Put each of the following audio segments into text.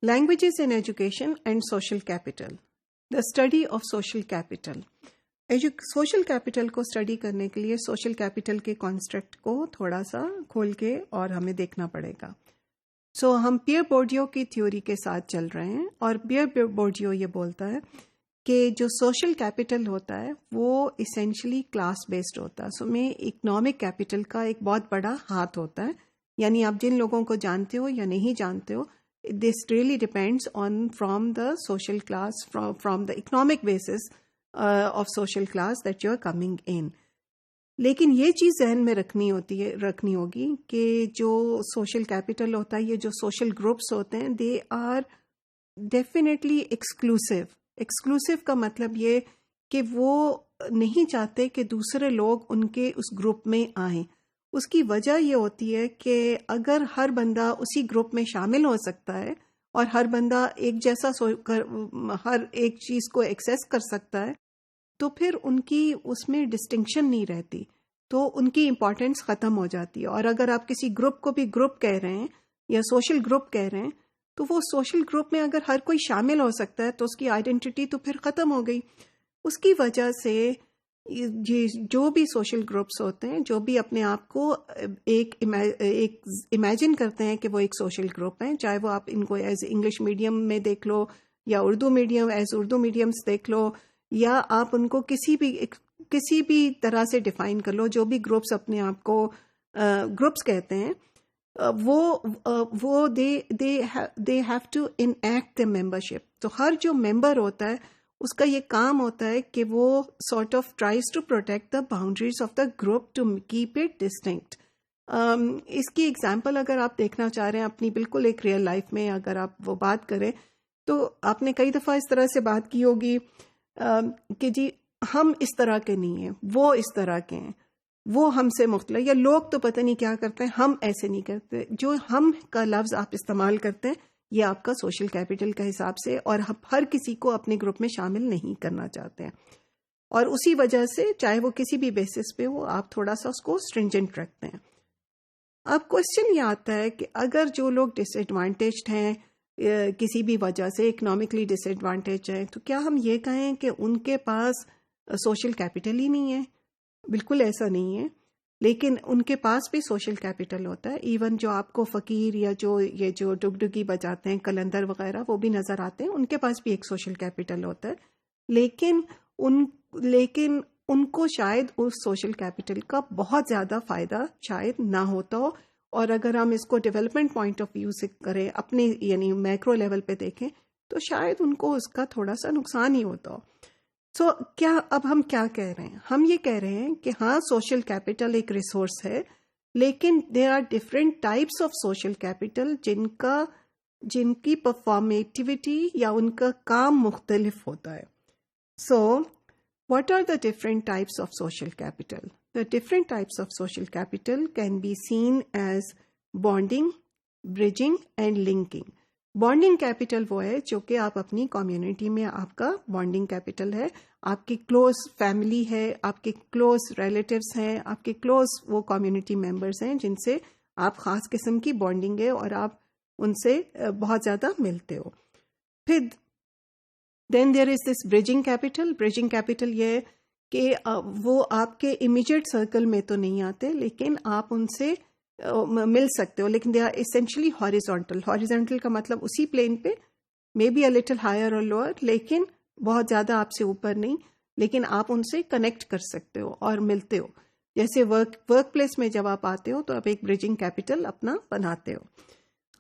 Languages in education and social capital. The study of social capital. Social capital को study करने के लिए social capital के concept को थोड़ा सा खोल के और हमें देखना पड़ेगा. हम पियर बोर्डियो की थ्योरी के साथ चल रहे हैं और पियर बोर्डियो ये बोलता है कि जो सोशल कैपिटल होता है वो इसेंशली क्लास बेस्ड होता है. में इकोनॉमिक कैपिटल का एक बहुत बड़ा हाथ होता है. यानी आप जिन लोगों को जानते हो या नहीं जानते हो, this really depends on from the social class, from the economic basis of social class that you are coming in. लेकिन ये चीज़ जहन में रखनी होगी कि जो सोशल कैपिटल होता है, ये जो सोशल ग्रुप्स होते हैं, they are definitely exclusive. Exclusive का मतलब ये कि वो नहीं चाहते कि दूसरे लोग उनके उस ग्रुप में आएं. उसकी वजह ये होती है कि अगर हर बंदा उसी ग्रुप में शामिल हो सकता है और हर बंदा एक जैसा हर एक चीज़ को एक्सेस कर सकता है, तो फिर उनकी उसमें डिस्टिंक्शन नहीं रहती, तो उनकी इम्पोर्टेंस ख़त्म हो जाती है. और अगर आप किसी ग्रुप को भी ग्रुप कह रहे हैं या सोशल ग्रुप कह रहे हैं, तो वो सोशल ग्रुप में अगर हर कोई शामिल हो सकता है तो उसकी आइडेंटिटी तो फिर ख़त्म हो गई. उसकी वजह से ये जो भी सोशल ग्रुप्स होते हैं, जो भी अपने आप को एक इमेजिन करते हैं कि वो एक सोशल ग्रुप है, चाहे वो आप इनको एज इंग्लिश मीडियम में देख लो या Urdu medium as Urdu mediums देख लो, या आप उनको किसी भी तरह से डिफाइन कर लो, जो भी ग्रुप्स अपने आप को ग्रुप्स कहते हैं, वो they have to enact the membership. तो हर जो मेंबर होता है उसका ये काम होता है कि वो sort of tries to protect the boundaries of the group to keep it distinct. इसकी एग्जांपल अगर आप देखना चाह रहे हैं अपनी बिल्कुल एक रियल लाइफ में, अगर आप वो बात करें, तो आपने कई दफ़ा इस तरह से बात की होगी कि जी हम इस तरह के नहीं हैं, वो इस तरह के हैं, वो हमसे मुख्तलिफ, या लोग तो पता नहीं क्या करते हैं, हम ऐसे नहीं करते. जो हम का लफ्ज़ आप इस्तेमाल करते हैं ये आपका सोशल कैपिटल का हिसाब से, और हर किसी को अपने ग्रुप में शामिल नहीं करना चाहते हैं. और उसी वजह से चाहे वो किसी भी बेसिस पे हो, आप थोड़ा सा उसको स्ट्रिंजेंट रखते हैं. अब क्वेश्चन ये आता है कि अगर जो लोग डिसएडवांटेज्ड हैं, किसी भी वजह से इकोनॉमिकली डिसएडवांटेज हैं, तो क्या हम ये कहें कि उनके पास सोशल कैपिटल ही नहीं है? बिल्कुल ऐसा नहीं है. लेकिन उनके पास भी सोशल कैपिटल होता है. इवन जो आपको फ़कीर या ये जो डुगडुगी बजाते हैं, कलंदर वगैरह, वो भी नज़र आते हैं, उनके पास भी एक सोशल कैपिटल होता है. लेकिन उनको शायद उस सोशल कैपिटल का बहुत ज़्यादा फ़ायदा शायद ना होता हो. और अगर हम इसको डेवलपमेंट पॉइंट ऑफ व्यू से करें, अपने यानी मैक्रो लेवल पे देखें, तो शायद उनको उसका थोड़ा सा नुकसान ही होता हो. क्या अब हम क्या कह रहे हैं? हम ये कह रहे हैं कि हाँ, सोशल कैपिटल एक रिसोर्स है, लेकिन there are different types of social capital जिनकी परफॉर्मेटिविटी या उनका काम मुख्तलिफ होता है. What are the different types of social capital? The different types of social capital can be seen as bonding, bridging and linking. Bonding capital वो है जो कि आप अपनी कम्युनिटी में, आपका बॉन्डिंग कैपिटल है, आपकी क्लोज फैमिली है, आपके क्लोज रिलेटिव्स हैं, आपके क्लोज वो कम्युनिटी मेंबर्स हैं जिनसे आप ख़ास किस्म की बॉन्डिंग है और आप उनसे बहुत ज़्यादा मिलते हो. फिर then there is this bridging capital. Bridging capital ये है कि वो आपके इमीडिएट सर्कल में तो नहीं आते, लेकिन आप उनसे मिल सकते हो, लेकिन they are essentially horizontal. Horizontal का मतलब उसी प्लेन पे, may be a little higher और लोअर, लेकिन बहुत ज़्यादा आपसे ऊपर नहीं, लेकिन आप उनसे कनेक्ट कर सकते हो और मिलते हो. जैसे वर्क प्लेस में जब आप आते हो तो आप एक ब्रिजिंग कैपिटल अपना बनाते हो.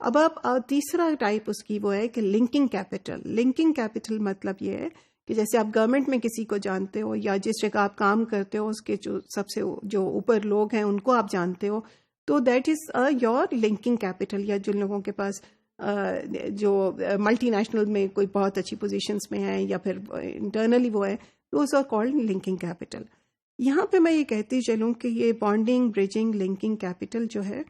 अब आप तीसरा टाइप उसकी वो है कि लिंकिंग कैपिटल. लिंकिंग कैपिटल मतलब ये है कि जैसे आप गवर्नमेंट में किसी को जानते हो या जिस जगह आप काम करते हो उसके जो सबसे जो ऊपर लोग हैं उनको आप जानते हो, तो that is your linking capital. या जिन लोगों के पास जो मल्टीनेशनल में कोई बहुत अच्छी पोजीशंस में है या फिर इंटरनली वो है, those are called linking capital. यहाँ पे मैं ये कहती चलूँ कि ये बॉन्डिंग, ब्रिजिंग, लिंकिंग कैपिटल जो है,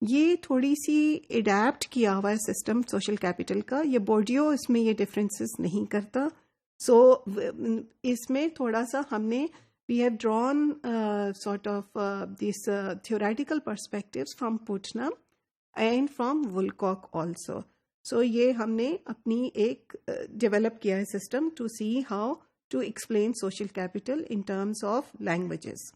ये थोड़ी सी एडेप्ट किया हुआ है सिस्टम सोशल कैपिटल का. ये बोर्डियो इसमें ये डिफरेंसेस नहीं करता. इसमें थोड़ा सा हमने we have drawn sort of these theoretical perspectives from Putnam and from Woolcock also. सो ये हमने अपनी एक डेवलप किया है system to see how to explain social capital in terms of languages.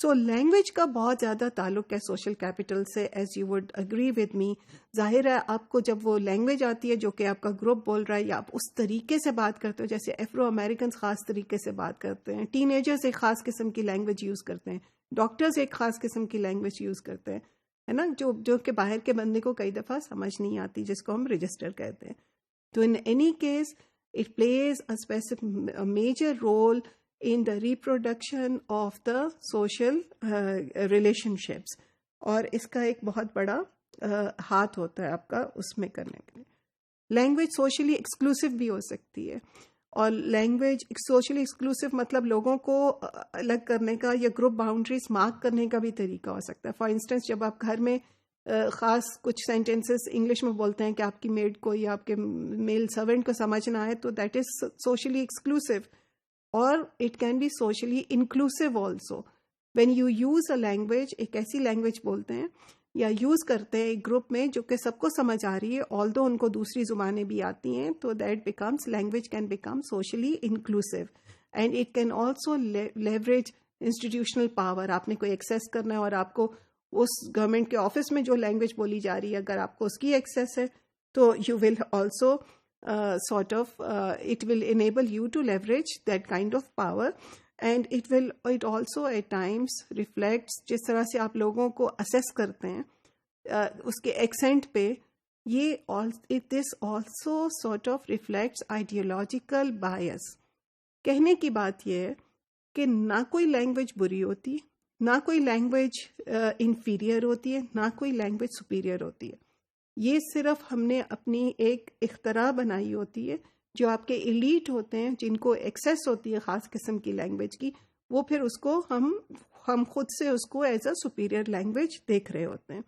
So language का बहुत ज़्यादा ताल्लुक है सोशल कैपिटल से, as you would agree with me. जाहिर है आपको जब वो लैंग्वेज आती है जो कि आपका ग्रुप बोल रहा है, या आप उस तरीके से बात करते हो जैसे एफ्रो अमेरिकन ख़ास तरीके से बात करते हैं, टीनेजर्स एक ख़ास किस्म की लैंग्वेज यूज़ करते हैं, डॉक्टर्स एक ख़ास किस्म की लैंग्वेज यूज़ करते हैं, है ना, जो कि बाहर के बंदे को कई दफ़ा समझ नहीं आती, जिसको हम रजिस्टर कहते हैं. तो in any case it plays a specific major role in the reproduction of the social relationships. और इसका एक बहुत बड़ा हाथ होता है आपका उसमें करने के लिए. लैंग्वेज सोशली एक्सक्लूसिव भी हो सकती है, और लैंग्वेज सोशली एक्सक्लूसिव मतलब लोगों को अलग करने का या ग्रुप बाउंड्रीज मार्क करने का भी तरीका हो सकता है. फॉर इंस्टेंस जब आप घर में ख़ास कुछ सेंटेंसेस इंग्लिश में बोलते हैं कि आपकी मेड को या आपके मेल सर्वेंट को समझ ना आए, तो दैट इज सोशली एक्सक्लूसिव. और it can be socially inclusive also. When you use a language, एक ऐसी लैंग्वेज बोलते हैं या यूज़ करते हैं एक ग्रुप में जो कि सबको समझ आ रही है, ऑल्दो उनको दूसरी ज़ुबानें भी आती हैं, तो that becomes language can become socially inclusive. And it can also leverage institutional power. आपने कोई एक्सेस करना है और आपको उस गवर्नमेंट के ऑफिस में जो लैंग्वेज बोली जा रही है अगर आपको उसकी एक्सेस है, तो you will also it will enable you to leverage that kind of power. And it also at times reflects जिस तरह से आप लोगों को assess करते हैं उसके accent पे, this also sort of reflects ideological bias. कहने की बात यह है कि ना कोई लैंग्वेज बुरी होती, ना कोई लैंग्वेज inferior होती है, ना कोई लैंग्वेज superior होती है. ये सिर्फ हमने अपनी एक इख्तरा बनाई होती है. जो आपके एलीट होते हैं, जिनको एक्सेस होती है ख़ास किस्म की लैंग्वेज की, वो फिर उसको हम खुद से उसको एज अ सुपीरियर लैंग्वेज देख रहे होते हैं.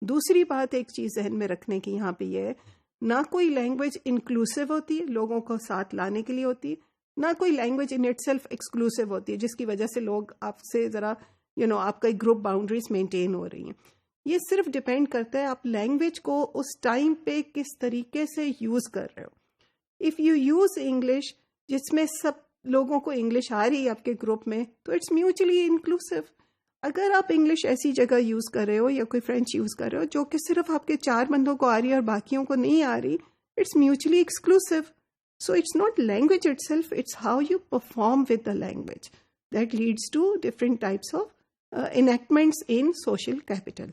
दूसरी बात एक चीज़ जहन में रखने की यहाँ पे ये है, ना कोई लैंग्वेज इंक्लूसिव होती है, लोगों को साथ लाने के लिए होती है, ना कोई लैंग्वेज इन इटसेल्फ एक्सक्लूसिव होती है जिसकी वजह से लोग आपसे ज़रा आपका ग्रुप बाउंड्रीज मेंटेन हो रही हैं. ये सिर्फ डिपेंड करता है आप लैंग्वेज को उस टाइम पे किस तरीके से यूज़ कर रहे हो. इफ़ यू यूज़ इंग्लिश जिसमें सब लोगों को इंग्लिश आ रही है आपके ग्रुप में, तो इट्स म्यूचुअली इंक्लूसिव. अगर आप इंग्लिश ऐसी जगह यूज़ कर रहे हो या कोई फ्रेंच यूज़ कर रहे हो जो कि सिर्फ आपके 4 बंदों को आ रही है और बाकियों को नहीं आ रही, it's mutually exclusive. So it's not language itself, it's how you perform with the language that leads to different types of enactments in social capital.